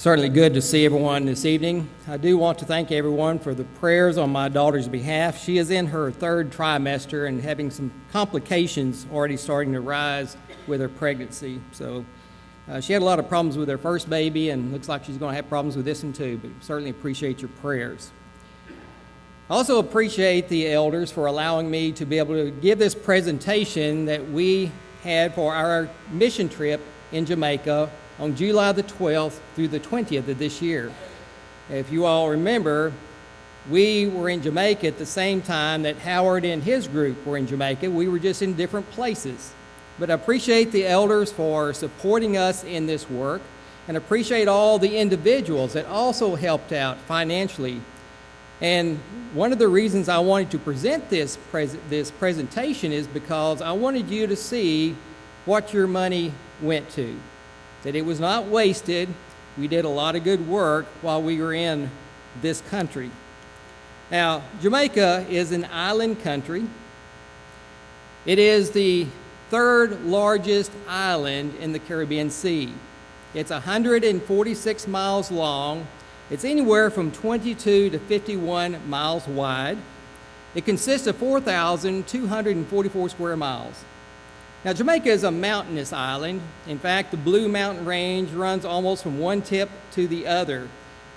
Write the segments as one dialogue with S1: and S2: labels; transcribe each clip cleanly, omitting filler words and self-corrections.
S1: Certainly good to see everyone this evening. I do want to thank everyone for the prayers on my daughter's behalf. She is in her third trimester and having some complications already starting to rise with her pregnancy. So she had a lot of problems with her first baby, and looks like she's going to have problems with this one too, but certainly appreciate your prayers. I also appreciate the elders for allowing me to be able to give this presentation that we had for our mission trip in Jamaica on July the 12th through the 20th of this year. If you all remember, we were in Jamaica at the same time that Howard and his group were in Jamaica. We were just in different places. But I appreciate the elders for supporting us in this work, and appreciate all the individuals that also helped out financially. And one of the reasons I wanted to present this presentation is because I wanted you to see what your money went to. That it was not wasted. We did a lot of good work while we were in this country. Now, Jamaica is an island country. It is the third largest island in the Caribbean Sea. It's 146 miles long. It's anywhere from 22 to 51 miles wide. It consists of 4,244 square miles. Now, Jamaica is a mountainous island. In fact, the Blue Mountain Range runs almost from one tip to the other,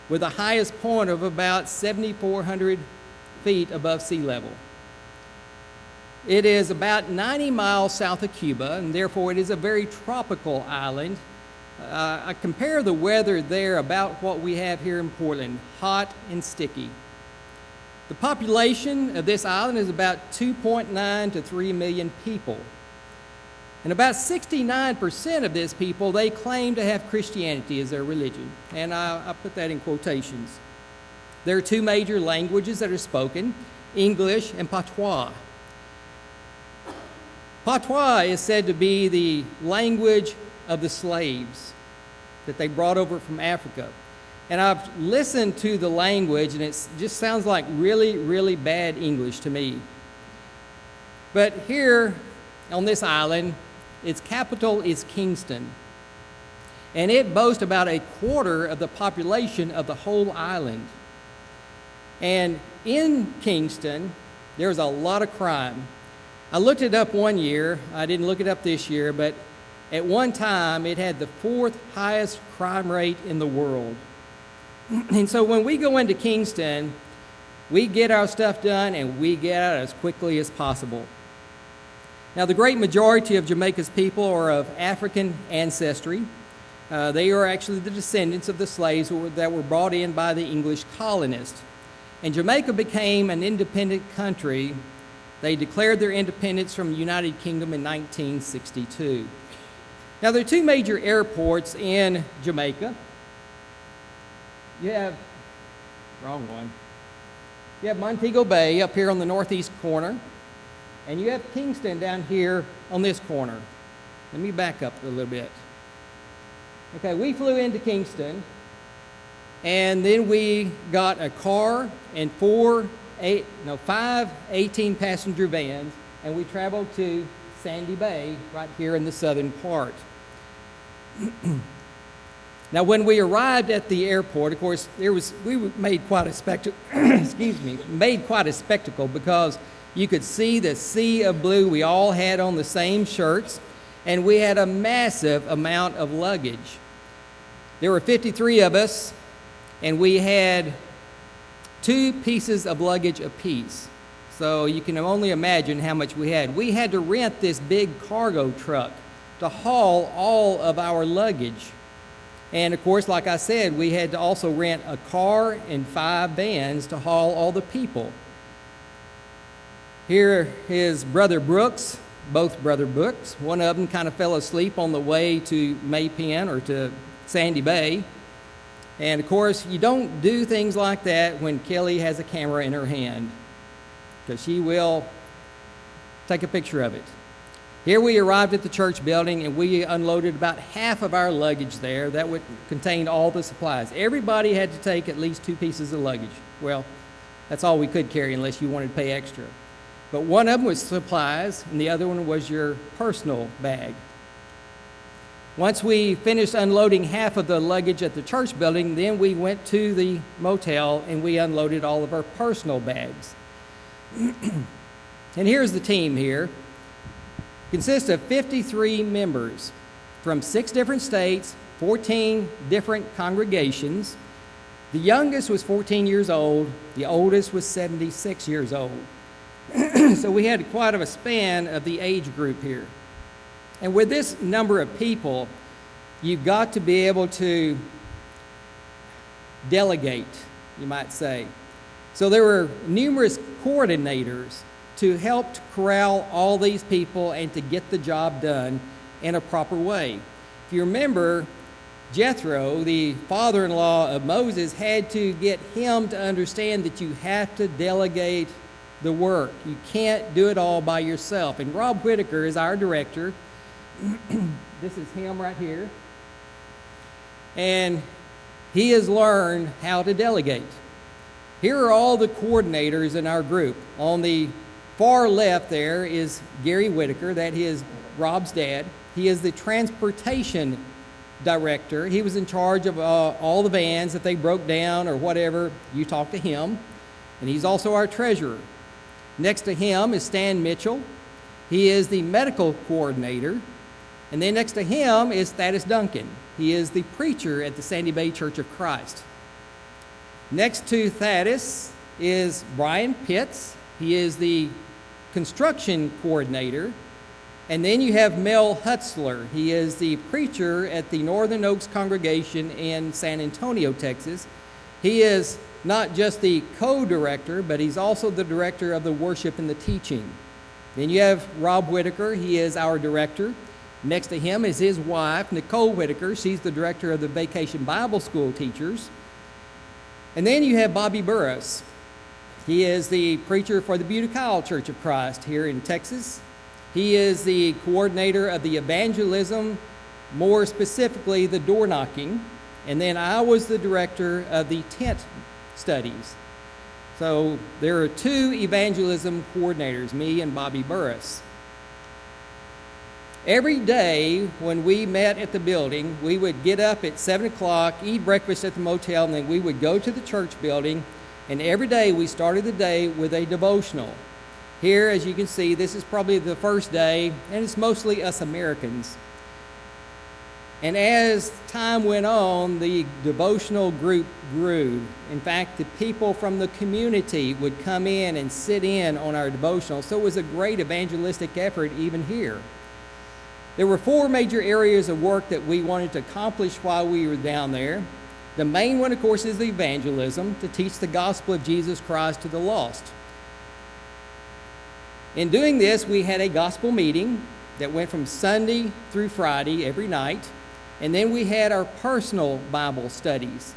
S1: with the highest point of about 7,400 feet above sea level. It is about 90 miles south of Cuba, and therefore it is a very tropical island. I compare the weather there about what we have here in Portland, hot and sticky. The population of this island is about 2.9 to 3 million people. And about 69% of this people, they claim to have Christianity as their religion. And I put that in quotations. There are two major languages that are spoken, English and Patois. Patois is said to be the language of the slaves that they brought over from Africa. And I've listened to the language, and it just sounds like really, really bad English to me. But here on this island, its capital is Kingston, and it boasts about a quarter of the population of the whole island. And in Kingston, there's a lot of crime. I looked it up one year. I didn't look it up this year, but at one time, it had the fourth highest crime rate in the world. And so when we go into Kingston, we get our stuff done and we get out as quickly as possible. Now, the great majority of Jamaica's people are of African ancestry. They are actually the descendants of the slaves that were brought in by the English colonists. And Jamaica became an independent country. They declared their independence from the United Kingdom in 1962. Now, there are two major airports in Jamaica. You have Montego Bay up here on the northeast corner. And you have Kingston down here on this corner. Let me back up a little bit. Okay, we flew into Kingston, and then we got a car and five 18-passenger vans, and we traveled to Sandy Bay right here in the southern part. Now, when we arrived at the airport, of course, we made quite a spectacle. Made quite a spectacle because you could see the sea of blue. We all had on the same shirts, and we had a massive amount of luggage. There were 53 of us, and we had 2 pieces of luggage apiece. So you can only imagine how much we had. We had to rent this big cargo truck to haul all of our luggage. And of course, like I said, we had to also rent a car and 5 vans to haul all the people. Here is Brother Brooks, both Brother Brooks. One of them kind of fell asleep on the way to Maypen or to Sandy Bay. And of course, you don't do things like that when Kelly has a camera in her hand, because she will take a picture of it. Here we arrived at the church building, and we unloaded about half of our luggage there. That would contain all the supplies. Everybody had to take at least 2 pieces of luggage. Well, that's all we could carry unless you wanted to pay extra. But one of them was supplies, and the other one was your personal bag. Once we finished unloading half of the luggage at the church building, then we went to the motel and we unloaded all of our personal bags. And here's the team here. It consists of 53 members from 6 different states, 14 different congregations. The youngest was 14 years old. The oldest was 76 years old. So we had quite a span of the age group here. And with this number of people, you've got to be able to delegate, you might say. So there were numerous coordinators to help to corral all these people and to get the job done in a proper way. If you remember, Jethro, the father-in-law of Moses, had to get him to understand that you have to delegate the work. You can't do it all by yourself. And Rob Whitaker is our director. This is him right here. And he has learned how to delegate. Here are all the coordinators in our group. On the far left there is Gary Whitaker. That is Rob's dad. He is the transportation director. He was in charge of all the vans. If they broke down or whatever, you talk to him. And he's also our treasurer. Next to him is Stan Mitchell. He is the medical coordinator. And then next to him is Thaddeus Duncan. He is the preacher at the Sandy Bay Church of Christ. Next to Thaddeus is Brian Pitts. He is the construction coordinator. And then you have Mel Hutzler. He is the preacher at the Northern Oaks congregation in San Antonio, Texas. He is not just the co-director, but he's also the director of the worship and the teaching. Then you have Rob Whitaker. He is our director. Next to him is his wife, Nicole Whitaker. She's the director of the Vacation Bible School teachers. And then you have Bobby Burris. He is the preacher for the Butte-Kyle Church of Christ here in Texas. He is the coordinator of the evangelism, more specifically the door knocking. And then I was the director of the tent studies. So there are 2 evangelism coordinators, me and Bobby Burris. Every day when we met at the building, we would get up at 7 o'clock, eat breakfast at the motel, and then we would go to the church building. And every day we started the day with a devotional. Here, as you can see, this is probably the first day, and it's mostly us Americans. And as time went on, the devotional group grew. In fact, the people from the community would come in and sit in on our devotional. So it was a great evangelistic effort even here. There were 4 major areas of work that we wanted to accomplish while we were down there. The main one, of course, is the evangelism, to teach the gospel of Jesus Christ to the lost. In doing this, we had a gospel meeting that went from Sunday through Friday every night. And then we had our personal Bible studies.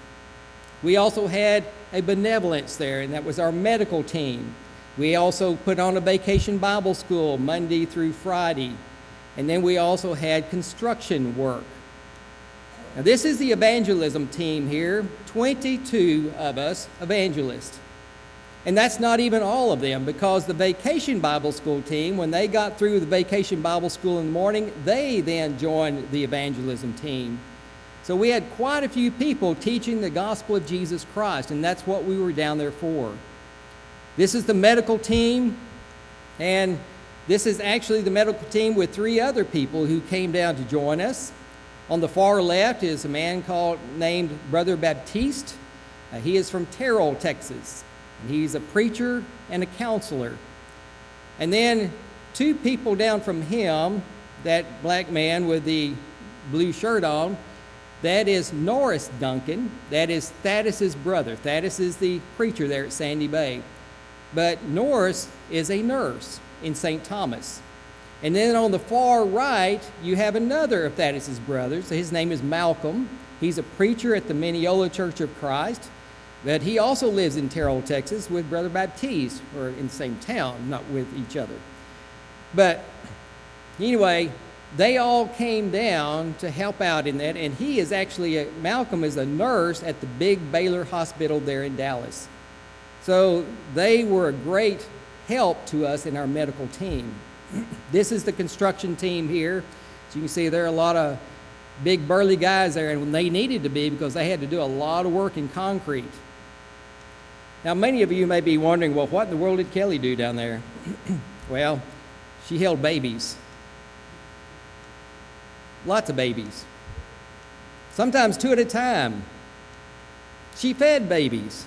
S1: We also had a benevolence there, and that was our medical team. We also put on a vacation Bible school Monday through Friday. And then we also had construction work. Now this is the evangelism team here, 22 of us evangelists. And that's not even all of them, because the vacation Bible school team, when they got through the vacation Bible school in the morning, they then joined the evangelism team. So we had quite a few people teaching the gospel of Jesus Christ, and that's what we were down there for. This is the medical team, and this is actually the medical team with 3 other people who came down to join us. On the far left is a man named Brother Baptiste. He is from Terrell, Texas. He's a preacher and a counselor. And then 2 people down from him, that black man with the blue shirt on, that is Norris Duncan. That is Thaddeus' brother. Thaddeus is the preacher there at Sandy Bay. But Norris is a nurse in St. Thomas. And then on the far right, you have another of Thaddeus' brothers. His name is Malcolm. He's a preacher at the Mineola Church of Christ. But he also lives in Terrell, Texas with Brother Baptiste, or in the same town, not with each other. But anyway, they all came down to help out in that. And he is actually, Malcolm is a nurse at the big Baylor Hospital there in Dallas. So they were a great help to us in our medical team. This is the construction team here. As you can see, there are a lot of big burly guys there, and they needed to be because they had to do a lot of work in concrete. Now, many of you may be wondering, well, what in the world did Kelly do down there? Well, she held babies. Lots of babies. Sometimes 2 at a time. She fed babies.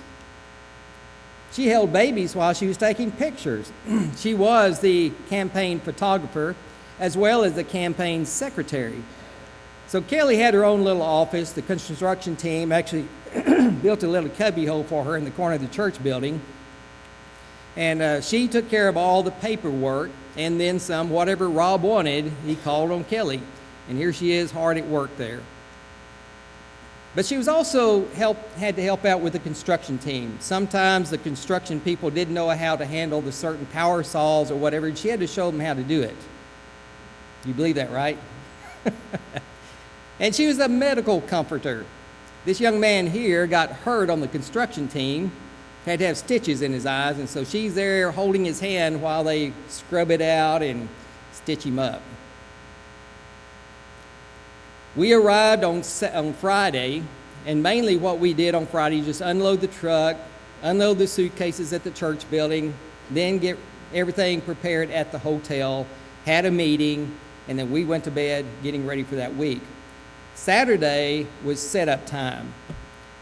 S1: She held babies while she was taking pictures. She was the campaign photographer as well as the campaign secretary. So Kelly had her own little office. The construction team actually built a little cubby hole for her in the corner of the church building. And she took care of all the paperwork, and then some, whatever Rob wanted, he called on Kelly. And here she is, hard at work there. But she was also had to help out with the construction team. Sometimes the construction people didn't know how to handle the certain power saws or whatever, and she had to show them how to do it. You believe that, right? And she was a medical comforter. This young man here got hurt on the construction team, had to have stitches in his eyes, and so she's there holding his hand while they scrub it out and stitch him up. We arrived on Friday, and mainly what we did on Friday is just unload the truck, unload the suitcases at the church building, then get everything prepared at the hotel, had a meeting, and then we went to bed getting ready for that week. Saturday was setup time,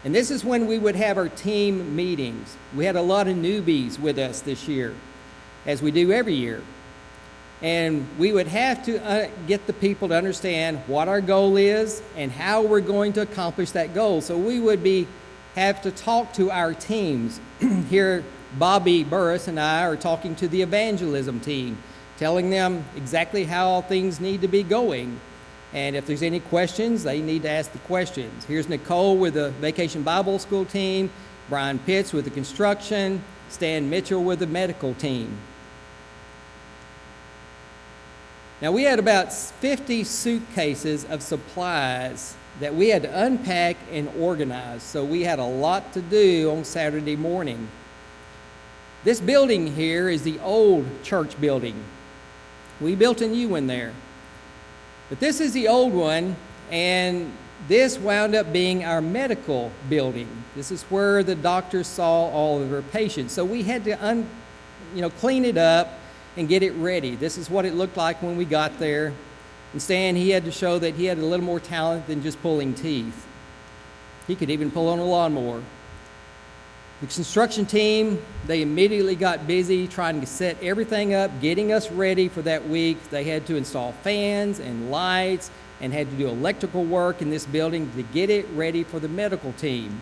S1: and this is when we would have our team meetings. We had a lot of newbies with us this year, as we do every year. And we would have to get the people to understand what our goal is and how we're going to accomplish that goal. So we would have to talk to our teams. Here, Bobby Burris and I are talking to the evangelism team, telling them exactly how things need to be going. And if there's any questions, they need to ask the questions. Here's Nicole with the Vacation Bible School team, Brian Pitts with the construction, Stan Mitchell with the medical team. Now, we had about 50 suitcases of supplies that we had to unpack and organize, so we had a lot to do on Saturday morning. This building here is the old church building. We built a new one there. But this is the old one, and this wound up being our medical building. This is where the doctors saw all of their patients. So we had to clean it up and get it ready. This is what it looked like when we got there. And Stan, he had to show that he had a little more talent than just pulling teeth. He could even pull on a lawnmower. The construction team, they immediately got busy trying to set everything up, getting us ready for that week. They had to install fans and lights and had to do electrical work in this building to get it ready for the medical team.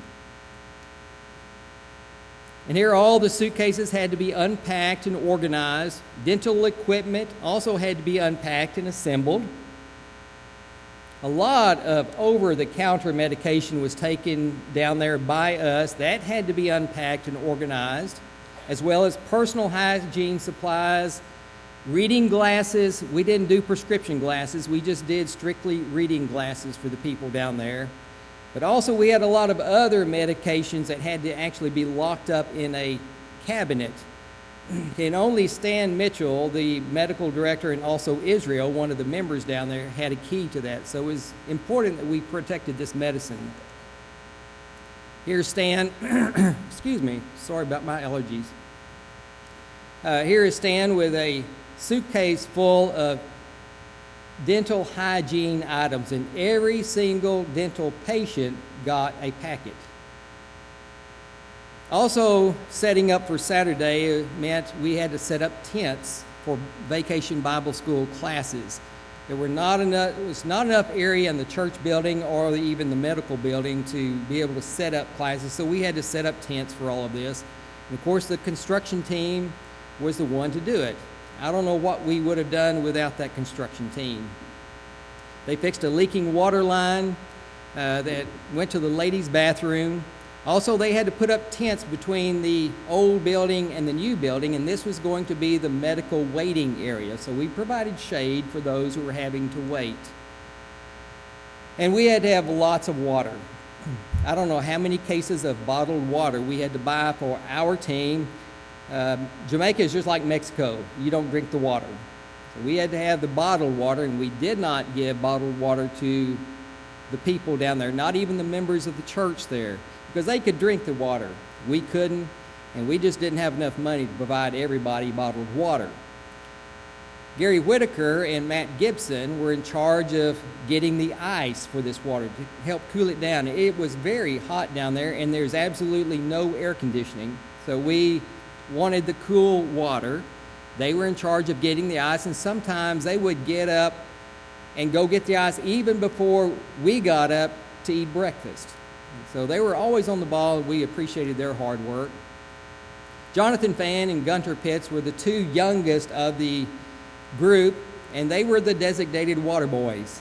S1: And here all the suitcases had to be unpacked and organized. Dental equipment also had to be unpacked and assembled. A lot of over-the-counter medication was taken down there by us. That had to be unpacked and organized, as well as personal hygiene supplies, reading glasses. We didn't do prescription glasses. We just did strictly reading glasses for the people down there. But also we had a lot of other medications that had to actually be locked up in a cabinet. And only Stan Mitchell, the medical director, and also Israel, one of the members down there, had a key to that. So it was important that we protected this medicine. Here's Stan. Excuse me. Sorry about my allergies. Here is Stan with a suitcase full of dental hygiene items, and every single dental patient got a packet. Also, setting up for Saturday meant we had to set up tents for Vacation Bible School classes. There was not enough area in the church building or even the medical building to be able to set up classes, so we had to set up tents for all of this. And of course, the construction team was the one to do it. I don't know what we would have done without that construction team. They fixed a leaking water line that went to the ladies' bathroom. Also, they had to put up tents between the old building and the new building, and this was going to be the medical waiting area. So we provided shade for those who were having to wait. And we had to have lots of water. I don't know how many cases of bottled water we had to buy for our team. Jamaica is just like Mexico. You don't drink the water. So we had to have the bottled water, and we did not give bottled water to the people down there, not even the members of the church there, because they could drink the water. We couldn't, and we just didn't have enough money to provide everybody bottled water. Gary Whitaker and Matt Gibson were in charge of getting the ice for this water to help cool it down. It was very hot down there, and there's absolutely no air conditioning, so we wanted the cool water. They were in charge of getting the ice, and sometimes they would get up and go get the ice even before we got up to eat breakfast. So they were always on the ball, and we appreciated their hard work. Jonathan Fan and Gunter Pitts were the two youngest of the group, and they were the designated water boys.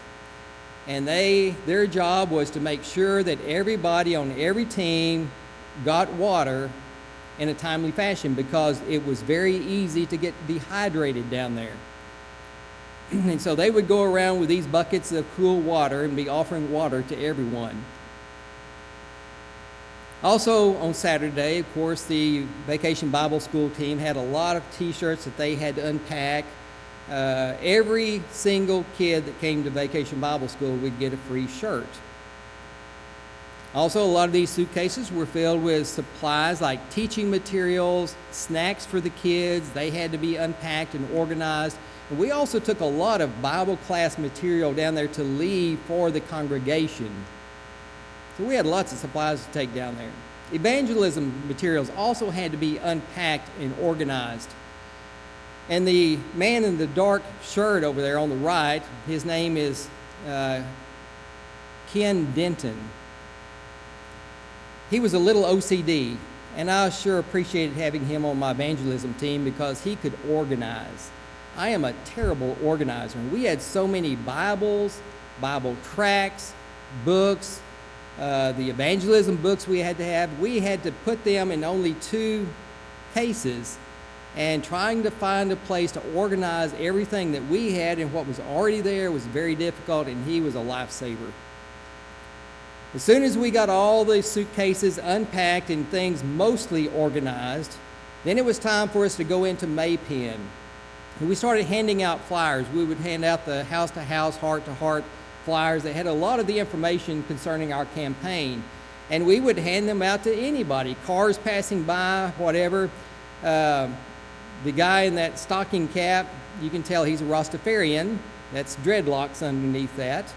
S1: And their job was to make sure that everybody on every team got water in a timely fashion, because it was very easy to get dehydrated down there. And so they would go around with these buckets of cool water and be offering water to everyone. Also on Saturday, of course, the Vacation Bible School team had a lot of t-shirts that they had to unpack. Every single kid that came to Vacation Bible School would get a free shirt. Also, a lot of these suitcases were filled with supplies like teaching materials, snacks for the kids. They had to be unpacked and organized. And we also took a lot of Bible class material down there to leave for the congregation. So we had lots of supplies to take down there. Evangelism materials also had to be unpacked and organized. And the man in the dark shirt over there on the right, his name is Ken Denton. He was a little OCD, and I sure appreciated having him on my evangelism team because he could organize. I am a terrible organizer. We had so many Bibles, Bible tracts, books, the evangelism books we had to have. We had to put them in only 2 cases, and trying to find a place to organize everything that we had and what was already there was very difficult, and he was a lifesaver. As soon as we got all the suitcases unpacked and things mostly organized, then it was time for us to go into Maypen. And we started handing out flyers. We would hand out the house-to-house, heart-to-heart flyers that had a lot of the information concerning our campaign. And we would hand them out to anybody, cars passing by, whatever. The guy in that stocking cap, you can tell he's a Rastafarian. That's dreadlocks underneath that.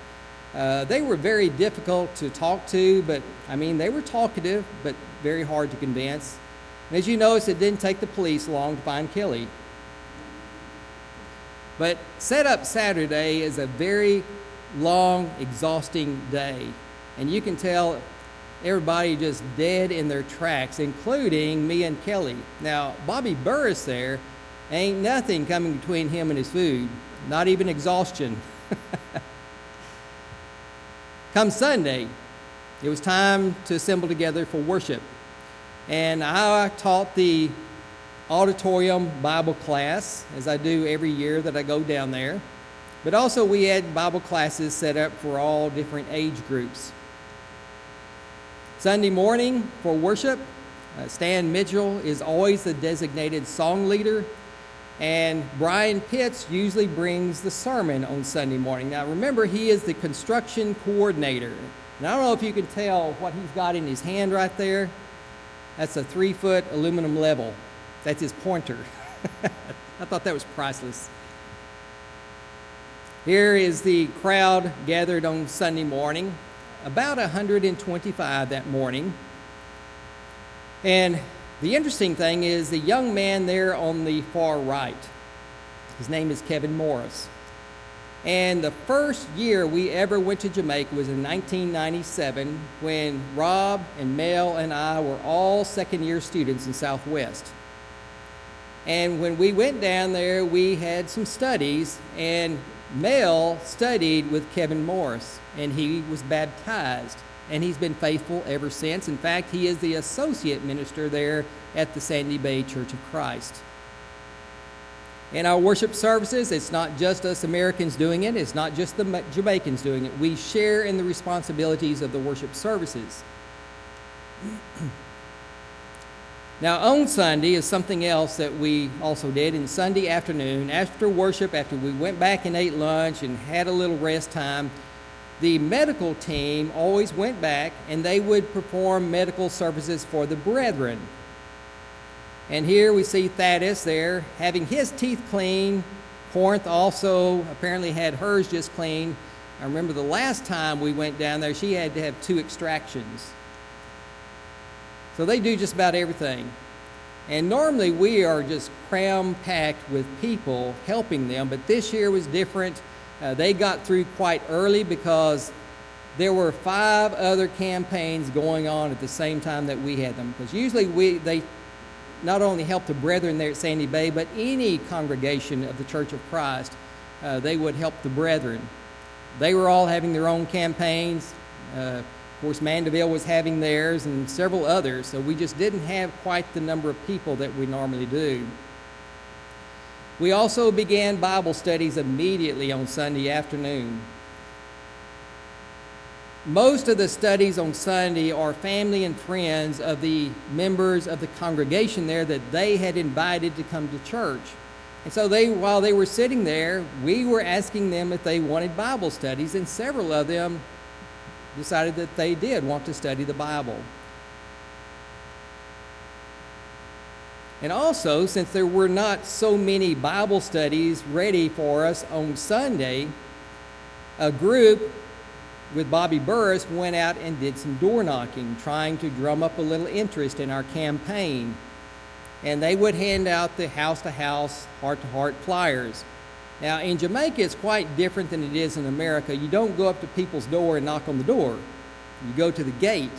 S1: They were very difficult to talk to, but they were talkative, but very hard to convince. And as you notice, it didn't take the police long to find Kelly. But Setup Saturday is a very long, exhausting day. And you can tell everybody just dead in their tracks, including me and Kelly. Now, Bobby Burris there, ain't nothing coming between him and his food, not even exhaustion. Come Sunday, it was time to assemble together for worship. And I taught the auditorium Bible class, as I do every year that I go down there. But also we had Bible classes set up for all different age groups. Sunday morning for worship, Stan Mitchell is always the designated song leader, and Brian Pitts usually brings the sermon on Sunday morning. Now remember, he is the construction coordinator. And I don't know if you can tell what he's got in his hand right there. That's a 3-foot aluminum level. That's his pointer. I thought that was priceless. Here is the crowd gathered on Sunday morning, about 125 that morning. And the interesting thing is the young man there on the far right, his name is Kevin Morris. And the first year we ever went to Jamaica was in 1997, when Rob and Mel and I were all second-year students in Southwest. And when we went down there, we had some studies, and Mel studied with Kevin Morris, and he was baptized, and he's been faithful ever since. In fact, he is the associate minister there at the Sandy Bay Church of Christ. In our worship services, it's not just us Americans doing it. It's not just the Jamaicans doing it. We share in the responsibilities of the worship services. Now, on Sunday is something else that we also did. And Sunday afternoon, after worship, after we went back and ate lunch and had a little rest time, the medical team always went back and they would perform medical services for the brethren. And here we see Thaddeus there having his teeth cleaned. Corinth also apparently had hers just cleaned. I remember the last time we went down there, she had to have 2 extractions. So they do just about everything. And normally we are just cram-packed with people helping them, but this year was different. They got through quite early because there were 5 other campaigns going on at the same time that we had them. Because usually they not only help the brethren there at Sandy Bay, but any congregation of the Church of Christ, they would help the brethren. They were all having their own campaigns. Of course, Mandeville was having theirs and several others, so we just didn't have quite the number of people that we normally do. We also began Bible studies immediately on Sunday afternoon. Most of the studies on Sunday are family and friends of the members of the congregation there that they had invited to come to church. And so while they were sitting there, we were asking them if they wanted Bible studies, and several of them decided that they did want to study the Bible. And also, since there were not so many Bible studies ready for us on Sunday, a group with Bobby Burris went out and did some door knocking, trying to drum up a little interest in our campaign. And they would hand out the house-to-house, heart-to-heart flyers. Now, in Jamaica, it's quite different than it is in America. You don't go up to people's door and knock on the door. You go to the gate.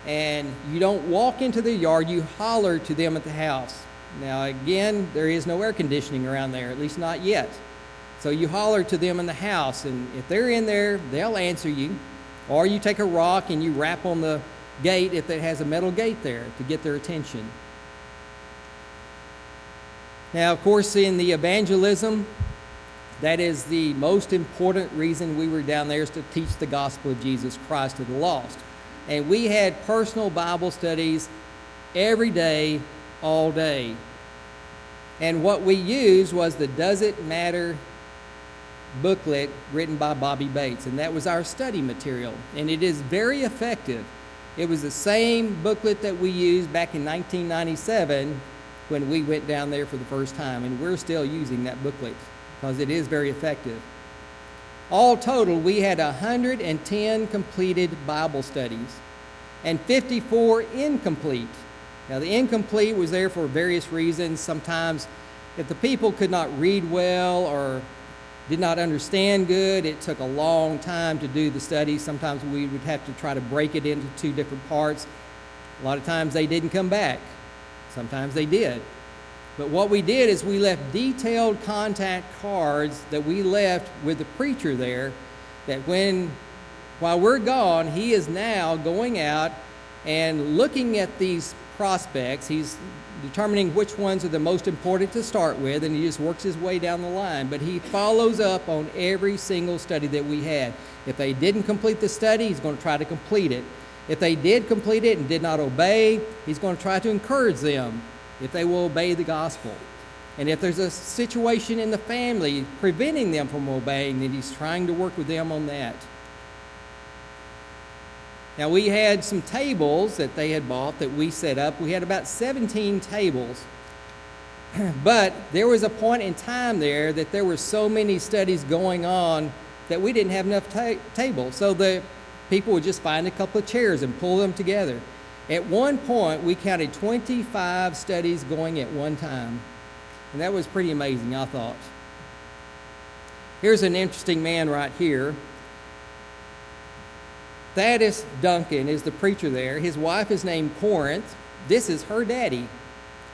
S1: And you don't walk into the yard, you holler to them at the house. Now, again, there is no air conditioning around there, at least not yet. So you holler to them in the house, and if they're in there, they'll answer you. Or you take a rock and you rap on the gate if it has a metal gate there to get their attention. Now, of course, in the evangelism, that is the most important reason we were down there, is to teach the gospel of Jesus Christ to the lost. And we had personal Bible studies every day, all day. And what we used was the Does It Matter booklet written by Bobby Bates. And that was our study material. And it is very effective. It was the same booklet that we used back in 1997 when we went down there for the first time. And we're still using that booklet because it is very effective. All total, we had 110 completed Bible studies and 54 incomplete. Now, the incomplete was there for various reasons. Sometimes if the people could not read well or did not understand good, it took a long time to do the study. Sometimes we would have to try to break it into 2 different parts. A lot of times they didn't come back. Sometimes they did. But what we did is we left detailed contact cards that we left with the preacher there, that while we're gone, he is now going out and looking at these prospects. He's determining which ones are the most important to start with, and he just works his way down the line. But he follows up on every single study that we had. If they didn't complete the study, he's going to try to complete it. If they did complete it and did not obey, he's going to try to encourage them if they will obey the gospel. And if there's a situation in the family preventing them from obeying, then he's trying to work with them on that. Now, we had some tables that they had bought that we set up. We had about 17 tables. But there was a point in time there that there were so many studies going on that we didn't have enough tables. So the people would just find a couple of chairs and pull them together. At one point, we counted 25 studies going at one time. And that was pretty amazing, I thought. Here's an interesting man right here. Thaddeus Duncan is the preacher there. His wife is named Corinth. This is her daddy.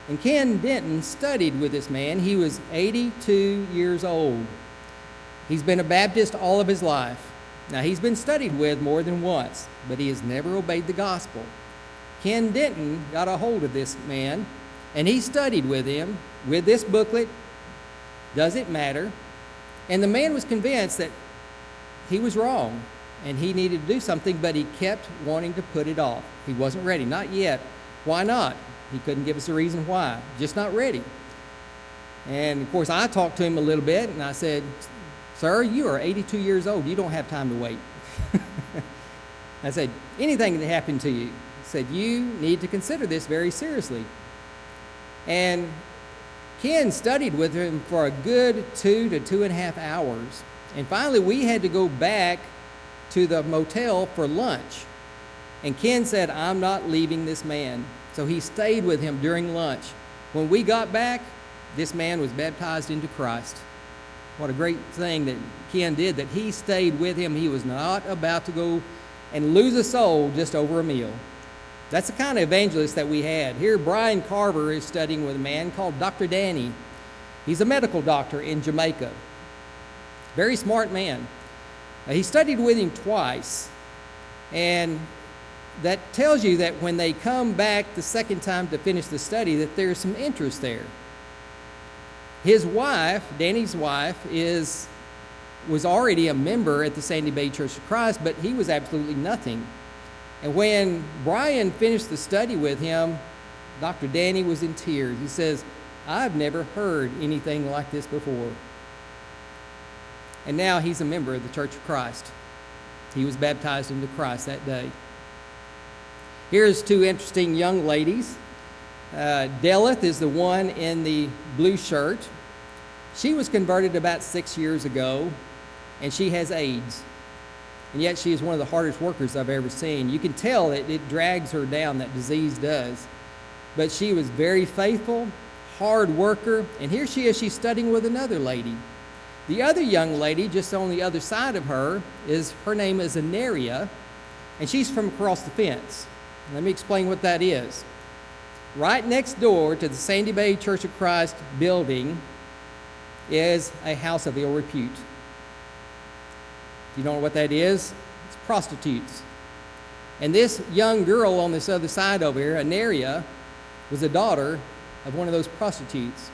S1: And Ken Denton studied with this man. He was 82 years old. He's been a Baptist all of his life. Now, he's been studied with more than once, but he has never obeyed the gospel. Ken Denton got a hold of this man, and he studied with him with this booklet, Does It Matter? And the man was convinced that he was wrong, and he needed to do something, but he kept wanting to put it off. He wasn't ready, not yet. Why not? He couldn't give us a reason why, just not ready. And of course, I talked to him a little bit, and I said, "Sir, you are 82 years old. You don't have time to wait." I said, anything that happened to you? He said, you need to consider this very seriously. And Ken studied with him for a good 2 to 2.5 hours. And finally, we had to go back to the motel for lunch. And Ken said, I'm not leaving this man. So he stayed with him during lunch. When we got back, this man was baptized into Christ. What a great thing that Ken did, that he stayed with him. He was not about to go and lose a soul just over a meal. That's the kind of evangelist that we had. Here, Brian Carver is studying with a man called Dr. Danny. He's a medical doctor in Jamaica. Very smart man. He studied with him twice. And that tells you that when they come back the second time to finish the study, that there's some interest there. His wife, Danny's wife, was already a member at the Sandy Bay Church of Christ, but he was absolutely nothing. And when Brian finished the study with him, Dr. Danny was in tears. He says, I've never heard anything like this before. And now he's a member of the Church of Christ. He was baptized into Christ that day. Here's two interesting young ladies. Delith is the one in the blue shirt. She was converted about 6 years ago, and she has AIDS. And yet she is one of the hardest workers I've ever seen. You can tell that it drags her down, that disease does. But she was very faithful, hard worker, and here she is, she's studying with another lady. The other young lady, just on the other side of her, her name is Aneria, and she's from across the fence. Let me explain what that is. Right next door to the Sandy Bay Church of Christ building is a house of ill repute. You don't know what that is? It's prostitutes. And this young girl on this other side over here, Aneria, was a daughter of one of those prostitutes.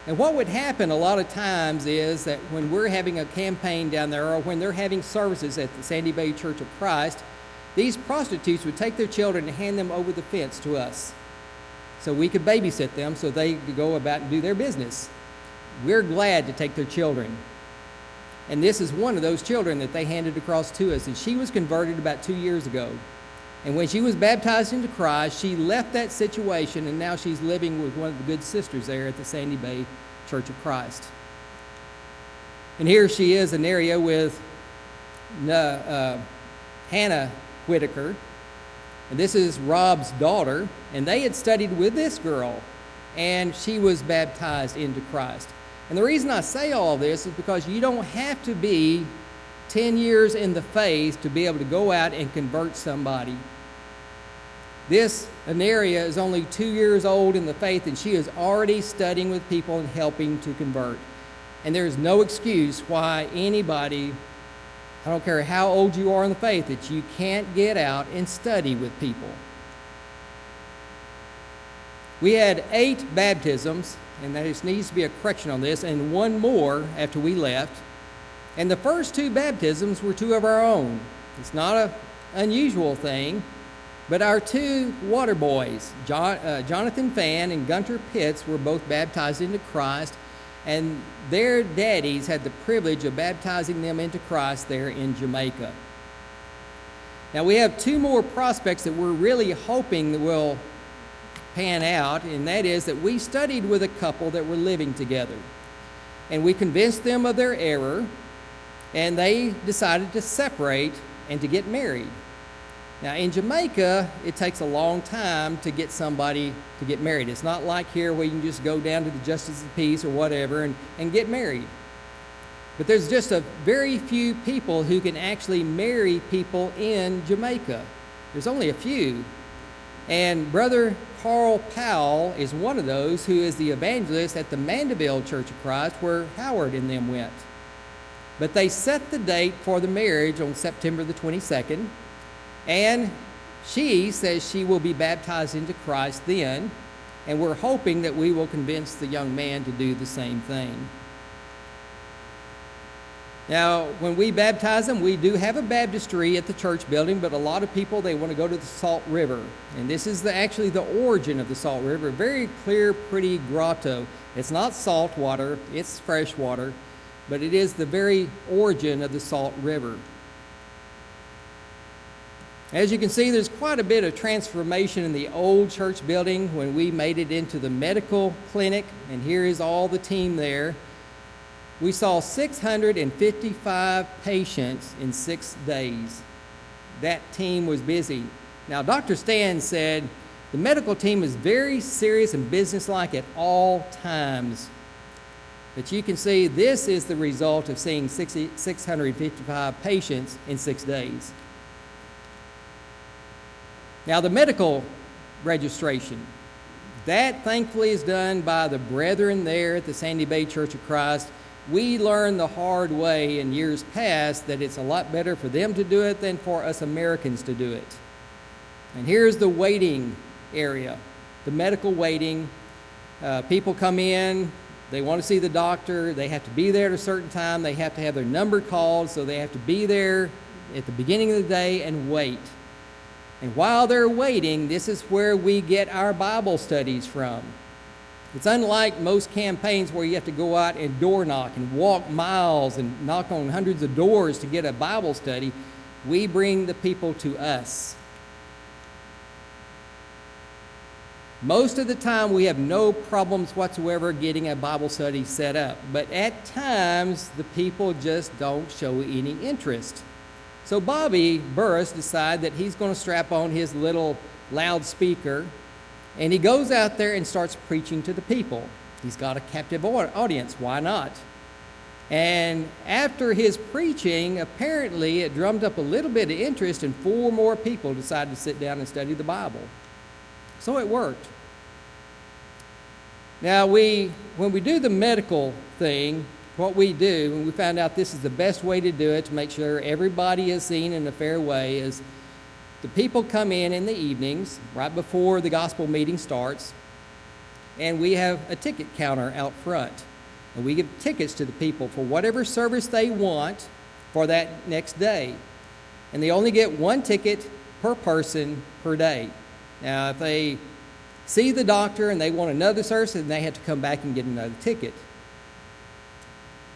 S1: And what would happen a lot of times is that when we're having a campaign down there, or when they're having services at the Sandy Bay Church of Christ, these prostitutes would take their children and hand them over the fence to us so we could babysit them so they could go about and do their business. We're glad to take their children. And this is one of those children that they handed across to us. And she was converted about 2 years ago. And when she was baptized into Christ, she left that situation, and now she's living with one of the good sisters there at the Sandy Bay Church of Christ. And here she is, an area with Hannah Whitaker. And this is Rob's daughter. And they had studied with this girl, and she was baptized into Christ. And the reason I say all this is because you don't have to be 10 years in the faith to be able to go out and convert somebody. This Aneria is only 2 years old in the faith, and she is already studying with people and helping to convert. And there is no excuse why anybody, I don't care how old you are in the faith, that you can't get out and study with people. We had 8 baptisms, and there needs to be a correction on this, and one more after we left. And the first 2 baptisms were 2 of our own. It's not an unusual thing, but our 2 water boys, Jonathan Fan and Gunter Pitts, were both baptized into Christ, and their daddies had the privilege of baptizing them into Christ there in Jamaica. Now we have 2 more prospects that we're really hoping that will pan out, and that is that we studied with a couple that were living together, and we convinced them of their error, and they decided to separate and to get married. Now in Jamaica, it takes a long time to get somebody to get married. It's not like here where you can just go down to the Justice of the Peace or whatever and get married. But there's just a very few people who can actually marry people in Jamaica. There's only a few. And Brother Carl Powell is one of those who is the evangelist at the Mandeville Church of Christ where Howard and them went. But they set the date for the marriage on September the 22nd, and she says she will be baptized into Christ then, and we're hoping that we will convince the young man to do the same thing. Now, when we baptize them, we do have a baptistry at the church building, but a lot of people, they want to go to the Salt River. And this is actually the origin of the Salt River, a very clear, pretty grotto. It's not salt water, it's fresh water, but it is the very origin of the Salt River. As you can see, there's quite a bit of transformation in the old church building when we made it into the medical clinic, and here is all the team there. We saw 655 patients in 6 days. That team was busy. Now, Dr. Stan said the medical team is very serious and businesslike at all times. But you can see this is the result of seeing 655 patients in 6 days. Now, the medical registration, that thankfully is done by the brethren there at the Sandy Bay Church of Christ. We learned the hard way in years past that it's a lot better for them to do it than for us Americans to do it. And here's the waiting area, the medical waiting. People come in, they want to see the doctor, they have to be there at a certain time, they have to have their number called, so they have to be there at the beginning of the day and wait. And while they're waiting, this is where we get our Bible studies from. It's unlike most campaigns where you have to go out and door knock and walk miles and knock on hundreds of doors to get a Bible study. We bring the people to us. Most of the time, we have no problems whatsoever getting a Bible study set up. But at times, the people just don't show any interest. So Bobby Burris decided that he's going to strap on his little loudspeaker, and he goes out there and starts preaching to the people. He's got a captive audience. Why not? And after his preaching, apparently it drummed up a little bit of interest, and 4 more people decided to sit down and study the Bible. So it worked. Now, when we do the medical thing, what we do, and we found out this is the best way to do it to make sure everybody is seen in a fair way, is the people come in the evenings, right before the gospel meeting starts, and we have a ticket counter out front. And we give tickets to the people for whatever service they want for that next day. And they only get 1 ticket per person per day. Now, if they see the doctor and they want another service, then they have to come back and get another ticket.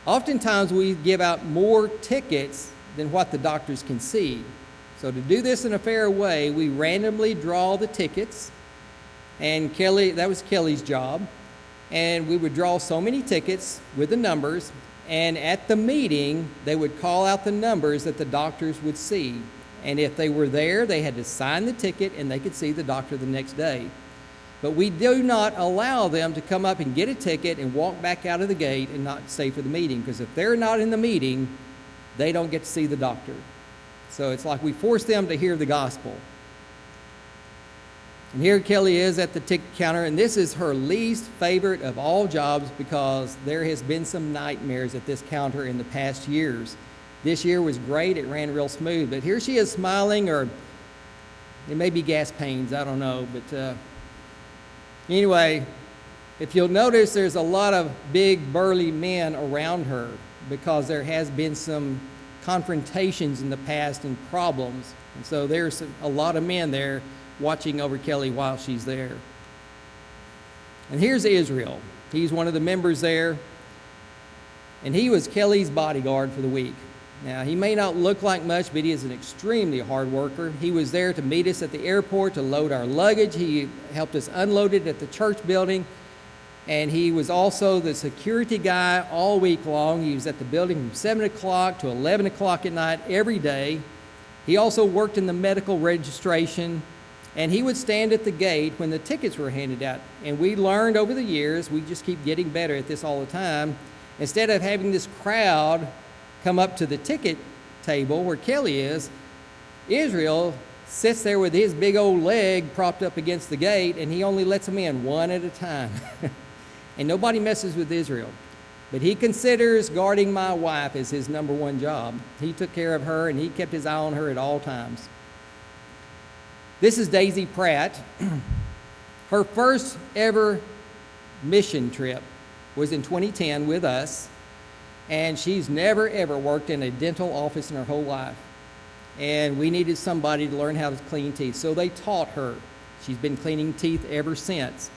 S1: Oftentimes, we give out more tickets than what the doctors can see. So to do this in a fair way, we randomly draw the tickets, and that was Kelly's job. And we would draw so many tickets with the numbers, and at the meeting, they would call out the numbers that the doctors would see. And if they were there, they had to sign the ticket, and they could see the doctor the next day. But we do not allow them to come up and get a ticket and walk back out of the gate and not stay for the meeting, because if they're not in the meeting, they don't get to see the doctor. So it's like we force them to hear the gospel. And here Kelly is at the ticket counter, and this is her least favorite of all jobs because there has been some nightmares at this counter in the past years. This year was great, it ran real smooth, but here she is smiling, or it may be gas pains, I don't know, but anyway, if you'll notice, there's a lot of big, burly men around her because there has been some confrontations in the past and problems. And so there's a lot of men there watching over Kelly while she's there. And here's Israel. He's one of the members there. And he was Kelly's bodyguard for the week. Now, he may not look like much, but he is an extremely hard worker. He was there to meet us at the airport to load our luggage. He helped us unload it at the church building. And he was also the security guy all week long. He was at the building from 7 o'clock to 11 o'clock at night every day. He also worked in the medical registration, and he would stand at the gate when the tickets were handed out. And we learned over the years, we just keep getting better at this all the time, instead of having this crowd come up to the ticket table where Kelly is, Israel sits there with his big old leg propped up against the gate, and he only lets them in one at a time. And nobody messes with Israel. But he considers guarding my wife as his number 1 job. He took care of her, and he kept his eye on her at all times. This is Daisy Pratt. Her first ever mission trip was in 2010 with us, and she's never ever worked in a dental office in her whole life. And we needed somebody to learn how to clean teeth, so they taught her. She's been cleaning teeth ever since.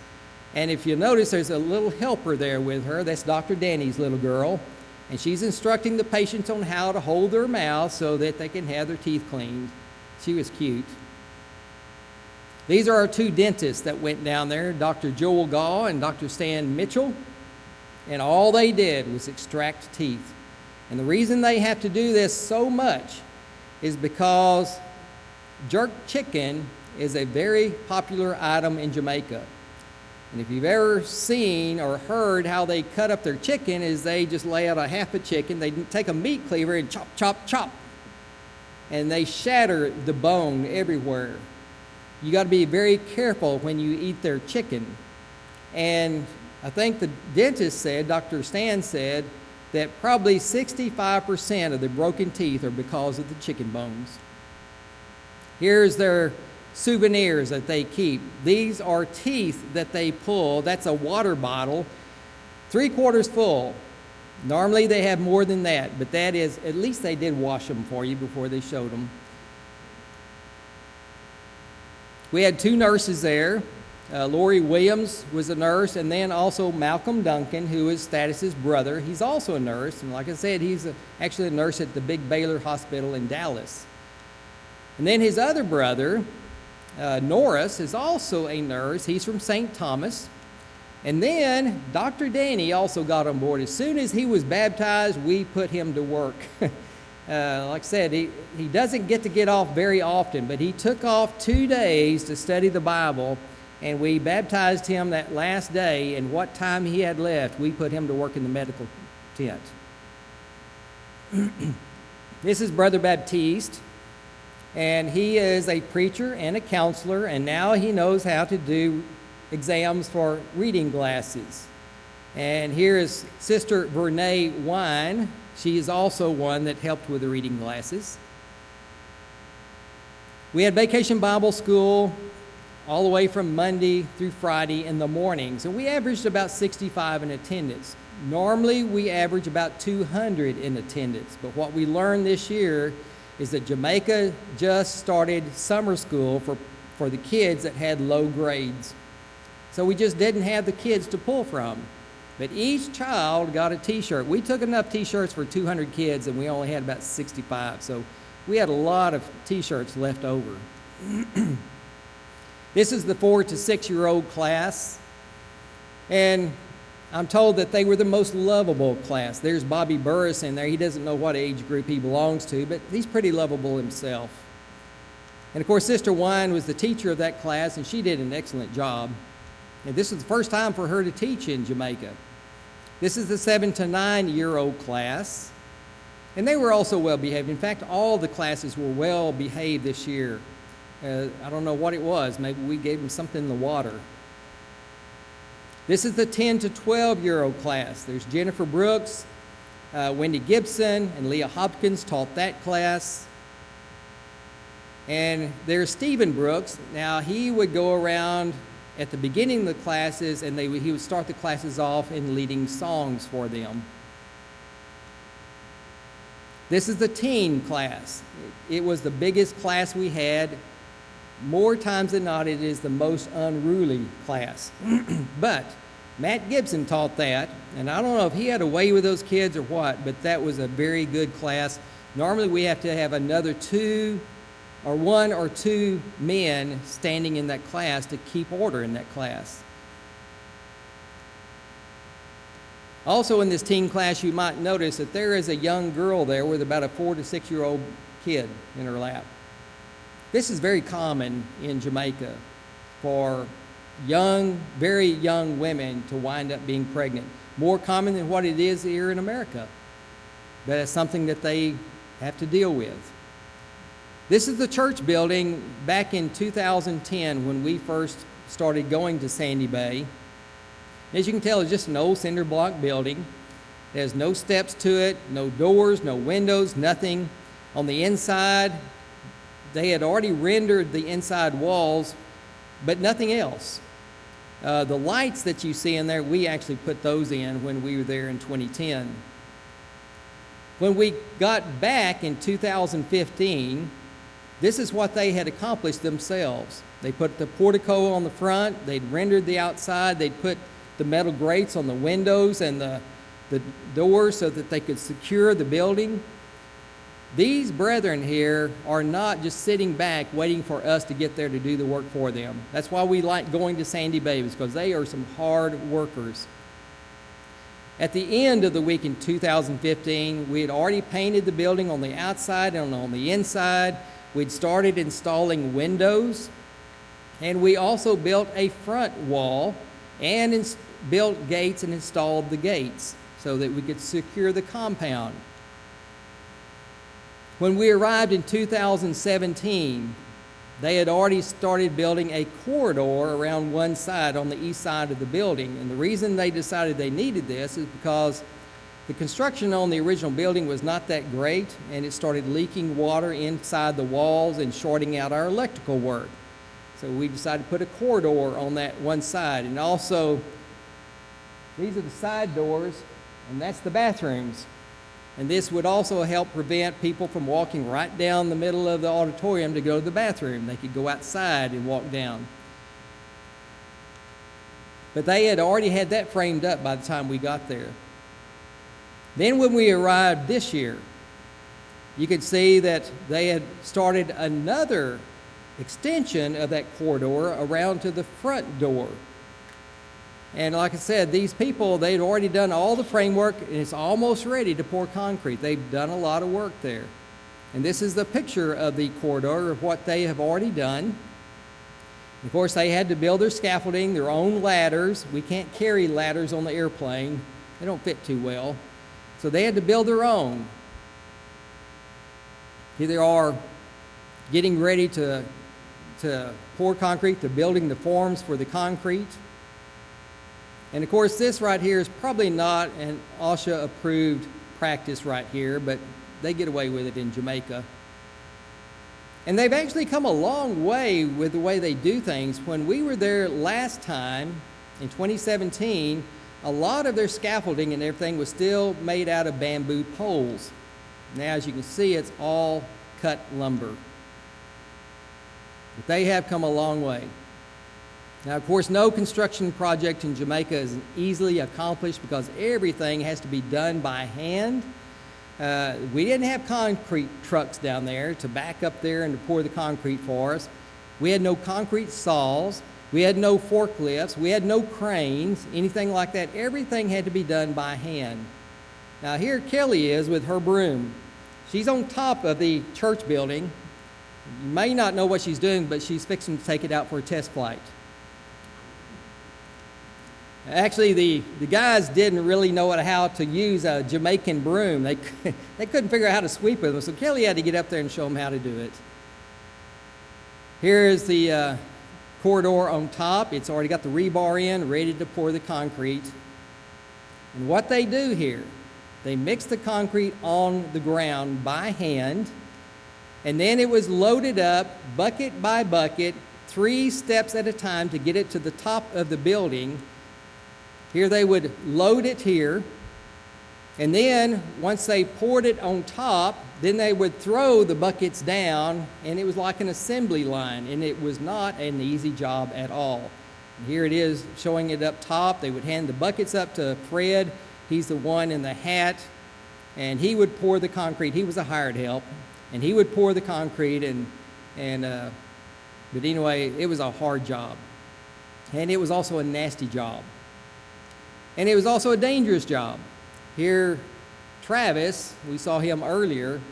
S1: And if you notice, there's a little helper there with her. That's Dr. Danny's little girl. And she's instructing the patients on how to hold their mouth so that they can have their teeth cleaned. She was cute. These are our two dentists that went down there, Dr. Joel Gaw and Dr. Stan Mitchell. And all they did was extract teeth. And the reason they have to do this so much is because jerk chicken is a very popular item in Jamaica. And if you've ever seen or heard how they cut up their chicken, is they just lay out a half a chicken, they take a meat cleaver and chop, chop, chop. And they shatter the bone everywhere. You got to be very careful when you eat their chicken. And I think the dentist said, Dr. Stan said, that probably 65% of the broken teeth are because of the chicken bones. Here's their souvenirs that they keep. These are teeth that they pull. That's a water bottle, 3/4 full. Normally they have more than that, but that is, at least they did wash them for you before they showed them. We had two nurses there. Lori Williams was a nurse, and then also Malcolm Duncan, who is Status's brother. He's also a nurse, and like I said, he's actually a nurse at the big Baylor Hospital in Dallas. And then his other brother, Norris, is also a nurse. He's from St. Thomas. And then Dr. Danny also got on board. As soon as he was baptized, we put him to work. Like I said, he doesn't get off very often, but he took off 2 days to study the Bible, and we baptized him that last day, and what time he had left, we put him to work in the medical tent. This is Brother Baptiste, and he is a preacher and a counselor, and now he knows how to do exams for reading glasses. And here is Sister Vernay Wine. She is also one that helped with the reading glasses. We had Vacation Bible School all the way from Monday through Friday in the mornings, and we averaged about 65 in attendance. Normally, we average about 200 in attendance, but what we learned this year is that Jamaica just started summer school for the kids that had low grades. So we just didn't have the kids to pull from. But each child got a t-shirt. We took enough t-shirts for 200 kids, and we only had about 65. So we had a lot of t-shirts left over. This is the 4 to 6-year-old class. And I'm told that they were the most lovable class. There's Bobby Burris in there. He doesn't know what age group he belongs to, but he's pretty lovable himself. And of course, Sister Wine was the teacher of that class, and she did an excellent job. And this was the first time for her to teach in Jamaica. This is the 7 to 9-year-old class. And they were also well behaved. In fact, all the classes were well behaved this year. I don't know what it was. Maybe we gave them something in the water. This is the 10 to 12-year-old class. There's Jennifer Brooks, Wendy Gibson, and Leah Hopkins taught that class. And there's Stephen Brooks. Now, he would go around at the beginning of the classes, and he would start the classes off in leading songs for them. This is the teen class. It was the biggest class we had. More times than not, it is the most unruly class. But Matt Gibson taught that, and I don't know if he had a way with those kids or what, but that was a very good class. Normally we have to have another 1 or 2 men standing in that class to keep order in that class. Also in this teen class, you might notice that there is a young girl there with about a 4 to 6-year-old kid in her lap. This is very common in Jamaica for young, very young women to wind up being pregnant. More common than what it is here in America. But it's something that they have to deal with. This is the church building back in 2010 when we first started going to Sandy Bay. As you can tell, it's just an old cinder block building. There's no steps to it, no doors, no windows, nothing. On the inside, they had already rendered the inside walls, but nothing else. The lights that you see in there, we actually put those in when we were there in 2010. When we got back in 2015, this is what they had accomplished themselves. They put the portico on the front, they'd rendered the outside, they'd put the metal grates on the windows and the doors so that they could secure the building. These brethren here are not just sitting back waiting for us to get there to do the work for them. That's why we like going to Sandy Bay, because they are some hard workers. At the end of the week in 2015, we had already painted the building on the outside and on the inside. We'd started installing windows, and we also built a front wall and built gates and installed the gates so that we could secure the compound. When we arrived in 2017, they had already started building a corridor around one side on the east side of the building. And the reason they decided they needed this is because the construction on the original building was not that great, and it started leaking water inside the walls and shorting out our electrical work. So we decided to put a corridor on that one side. And also, these are the side doors, and that's the bathrooms. And this would also help prevent people from walking right down the middle of the auditorium to go to the bathroom. They could go outside and walk down. But they had already had that framed up by the time we got there. Then when we arrived this year, you could see that they had started another extension of that corridor around to the front door. And like I said, these people, they'd already done all the framework, and it's almost ready to pour concrete. They've done a lot of work there. And this is the picture of the corridor of what they have already done. Of course, they had to build their scaffolding, their own ladders. We can't carry ladders on the airplane. They don't fit too well. So they had to build their own. Here they are getting ready to pour concrete, to building the forms for the concrete. And of course, this right here is probably not an OSHA-approved practice right here, but they get away with it in Jamaica. And they've actually come a long way with the way they do things. When we were there last time, in 2017, a lot of their scaffolding and everything was still made out of bamboo poles. Now, as you can see, it's all cut lumber. But they have come a long way. Now, of course, no construction project in Jamaica is easily accomplished because everything has to be done by hand. We didn't have concrete trucks down there to back up there and to pour the concrete for us. We had no concrete saws. We had no forklifts. We had no cranes, anything like that. Everything had to be done by hand. Now, here Kelly is with her broom. She's on top of the church building. You may not know what she's doing, but she's fixing to take it out for a test flight. Actually, the guys didn't really know how to use a Jamaican broom. They couldn't figure out how to sweep with them, so Kelly had to get up there and show them how to do it. Here's the corridor on top. It's already got the rebar in, ready to pour the concrete. And what they do here, they mix the concrete on the ground by hand, and then it was loaded up bucket by bucket, 3 steps at a time to get it to the top of the building. Here they would load it here, and then once they poured it on top, then they would throw the buckets down, and it was like an assembly line, and it was not an easy job at all. And here it is showing it up top. They would hand the buckets up to Fred. He's the one in the hat, and he would pour the concrete. He was a hired help, and he would pour the concrete, but anyway, it was a hard job, and it was also a nasty job. And it was also a dangerous job. Here, Travis, we saw him earlier,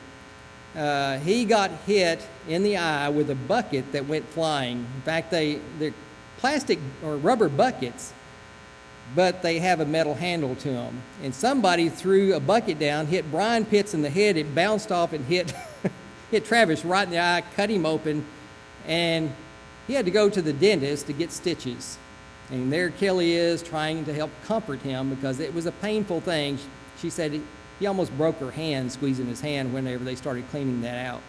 S1: he got hit in the eye with a bucket that went flying. In fact, they're plastic or rubber buckets, but they have a metal handle to them. And somebody threw a bucket down, hit Brian Pitts in the head, it bounced off and hit Travis right in the eye, cut him open, and he had to go to the dentist to get stitches. And there Kelly is trying to help comfort him because it was a painful thing. She said he almost broke her hand squeezing his hand whenever they started cleaning that out.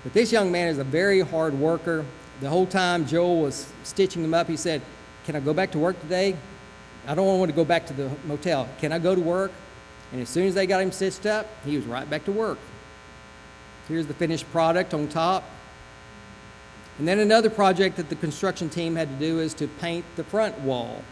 S1: But this young man is a very hard worker. The whole time Joel was stitching him up, he said, "Can I go back to work today? I don't want to go back to the motel. Can I go to work?" And as soon as they got him stitched up, he was right back to work. Here's the finished product on top. And then another project that the construction team had to do is to paint the front wall.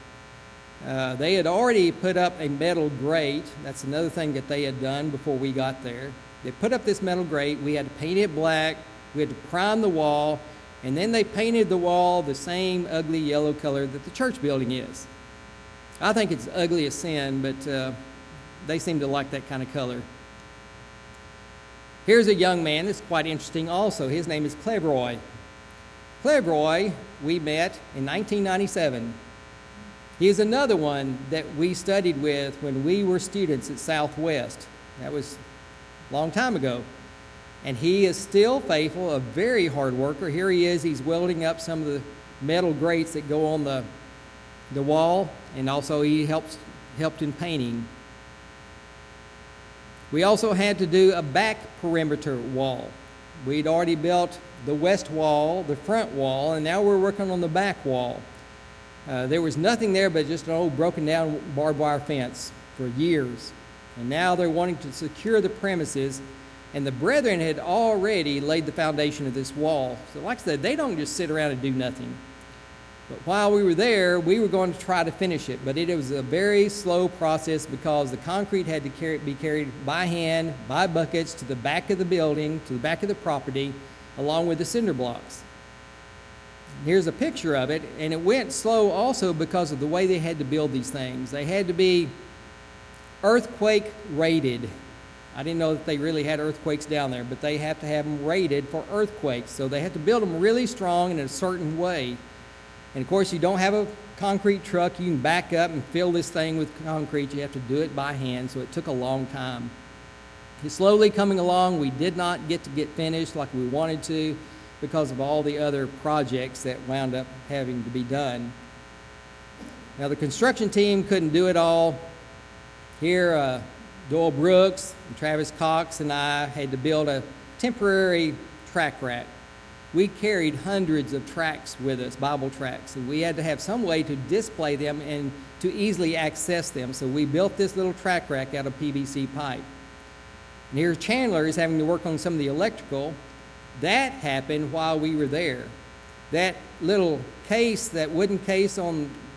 S1: They had already put up a metal grate. That's another thing that they had done before we got there. They put up this metal grate. We had to paint it black. We had to prime the wall. And then they painted the wall the same ugly yellow color that the church building is. I think it's ugly as sin, but they seem to like that kind of color. Here's a young man that's quite interesting also. His name is Cleveroy. Cleveroy, we met in 1997. He is another one that we studied with when we were students at Southwest. That was a long time ago. And he is still faithful, a very hard worker. Here he is, he's welding up some of the metal grates that go on the wall, and also he helped in painting. We also had to do a back perimeter wall. We'd already built the west wall, the front wall, and now we're working on the back wall. There was nothing there but just an old broken down barbed wire fence for years. And now they're wanting to secure the premises, and the brethren had already laid the foundation of this wall. So like I said, they don't just sit around and do nothing. But while we were there, we were going to try to finish it. But it was a very slow process because the concrete had to be carried by hand, by buckets, to the back of the building, to the back of the property, along with the cinder blocks. Here's a picture of it, and it went slow also because of the way they had to build these things. They had to be earthquake rated. I didn't know that they really had earthquakes down there, but they have to have them rated for earthquakes. So they have to build them really strong in a certain way. And of course, you don't have a concrete truck. You can back up and fill this thing with concrete. You have to do it by hand, so it took a long time. It's slowly coming along. We did not get finished like we wanted to because of all the other projects that wound up having to be done. Now, the construction team couldn't do it all. Here, Doyle Brooks, and Travis Cox, and I had to build a temporary track rack. We carried hundreds of tracts with us, Bible tracts, and we had to have some way to display them and to easily access them. So we built this little track rack out of PVC pipe. And here Chandler is having to work on some of the electrical. That happened while we were there. That little case, that wooden case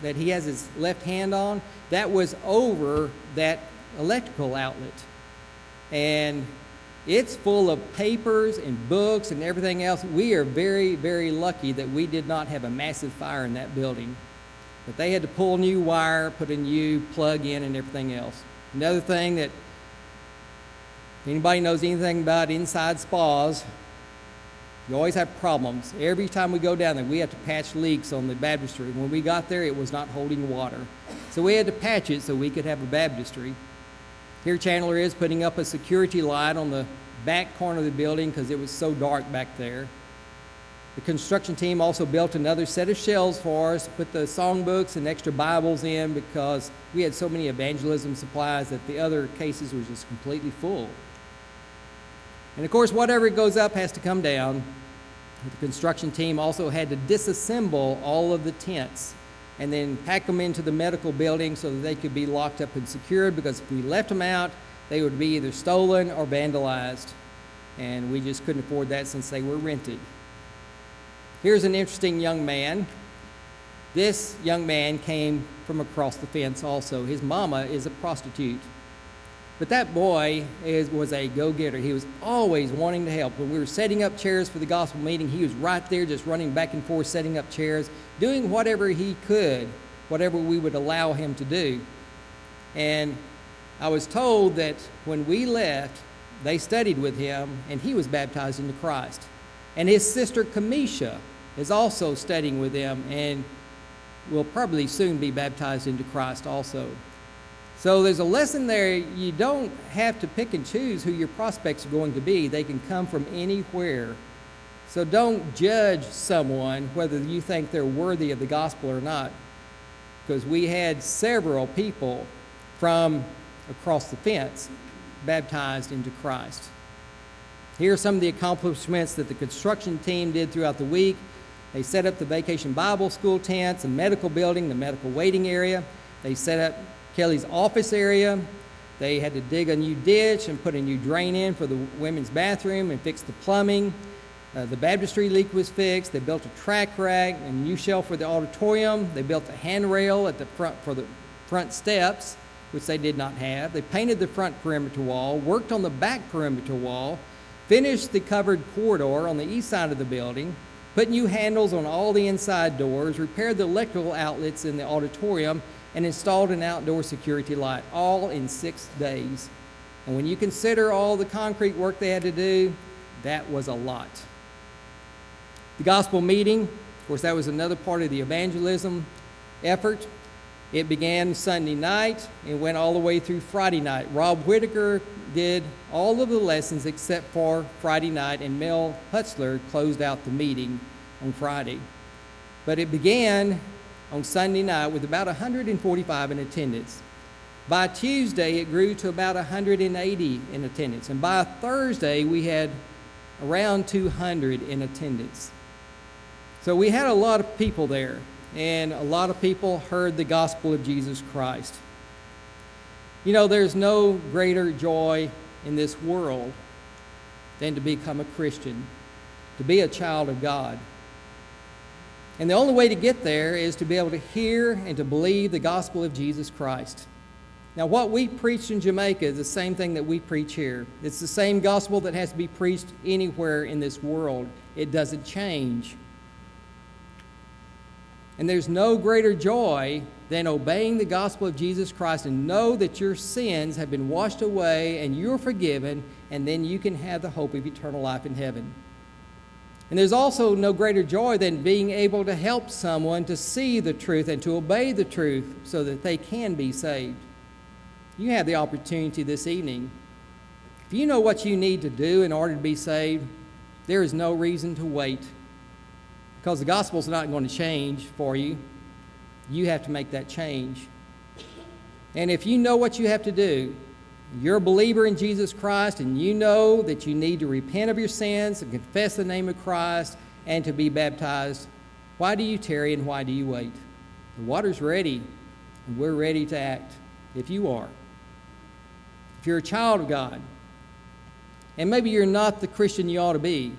S1: that he has his left hand on, that was over that electrical outlet. And it's full of papers and books and everything else. We are very, very lucky that we did not have a massive fire in that building. But they had to pull new wire, put a new plug in, and everything else. Another thing that, if anybody knows anything about inside spas, you always have problems. Every time we go down there, we have to patch leaks on the baptistry. When we got there, it was not holding water. So we had to patch it so we could have a baptistry. Here Chandler is putting up a security light on the back corner of the building because it was so dark back there. The construction team also built another set of shelves for us to put the songbooks and extra Bibles in because we had so many evangelism supplies that the other cases were just completely full. And of course, whatever goes up has to come down. The construction team also had to disassemble all of the tents and then pack them into the medical building so that they could be locked up and secured, because if we left them out, they would be either stolen or vandalized. And we just couldn't afford that since they were rented. Here's an interesting young man. This young man came from across the fence also. His mama is a prostitute. But that boy was a go-getter. He was always wanting to help. When we were setting up chairs for the gospel meeting, he was right there just running back and forth, setting up chairs, doing whatever he could, whatever we would allow him to do. And I was told that when we left, they studied with him, and he was baptized into Christ. And his sister Kamisha is also studying with him and will probably soon be baptized into Christ also. So there's a lesson there. You don't have to pick and choose who your prospects are going to be. They can come from anywhere. So don't judge someone whether you think they're worthy of the gospel or not, because we had several people from across the fence baptized into Christ. Here are some of the accomplishments that the construction team did throughout the week. They set up the Vacation Bible School tents, the medical building, the medical waiting area. They set up Kelly's office area. They had to dig a new ditch and put a new drain in for the women's bathroom and fix the plumbing. The baptistry leak was fixed. They built a track rack and a new shelf for the auditorium. They built a handrail at the front for the front steps. which they did not have. They painted the front perimeter wall, worked on the back perimeter wall, finished the covered corridor on the east side of the building, put new handles on all the inside doors, repaired the electrical outlets in the auditorium, and installed an outdoor security light, all in 6 days. And when you consider all the concrete work they had to do, that was a lot. The gospel meeting, of course, that was another part of the evangelism effort. It began Sunday night and went all the way through Friday night. Rob Whitaker did all of the lessons except for Friday night, and Mel Hutzler closed out the meeting on Friday. But it began on Sunday night with about 145 in attendance. By Tuesday, it grew to about 180 in attendance. And by Thursday, we had around 200 in attendance. So we had a lot of people there, and a lot of people heard the gospel of Jesus Christ. You know, there's no greater joy in this world than to become a Christian, to be a child of God. And the only way to get there is to be able to hear and to believe the gospel of Jesus Christ. Now, what we preach in Jamaica is the same thing that we preach here. It's the same gospel that has to be preached anywhere in this world. It doesn't change. And there's no greater joy than obeying the gospel of Jesus Christ and know that your sins have been washed away and you're forgiven, and then you can have the hope of eternal life in heaven. And there's also no greater joy than being able to help someone to see the truth and to obey the truth so that they can be saved. You have the opportunity this evening. If you know what you need to do in order to be saved, there is no reason to wait, because the gospel's not going to change for you. You have to make that change. And if you know what you have to do, you're a believer in Jesus Christ, and you know that you need to repent of your sins and confess the name of Christ and to be baptized, why do you tarry and why do you wait? The water's ready, and we're ready to act if you are. If you're a child of God, and maybe you're not the Christian you ought to be,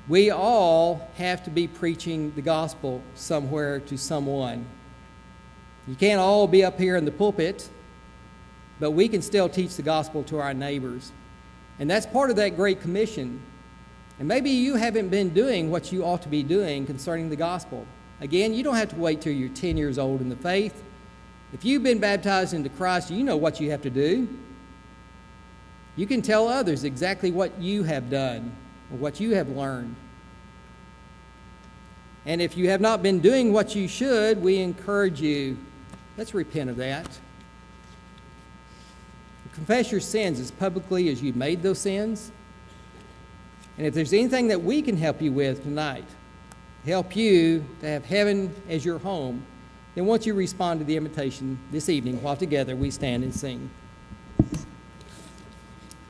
S1: we all have to be preaching the gospel somewhere to someone. You can't all be up here in the pulpit, but we can still teach the gospel to our neighbors. And that's part of that Great Commission. And maybe you haven't been doing what you ought to be doing concerning the gospel. Again, you don't have to wait till you're 10 years old in the faith. If you've been baptized into Christ, you know what you have to do. You can tell others exactly what you have done or what you have learned. And if you have not been doing what you should, we encourage you, let's repent of that. Confess your sins as publicly as you've made those sins. And if there's anything that we can help you with tonight, help you to have heaven as your home, then won't you respond to the invitation this evening while together we stand and sing.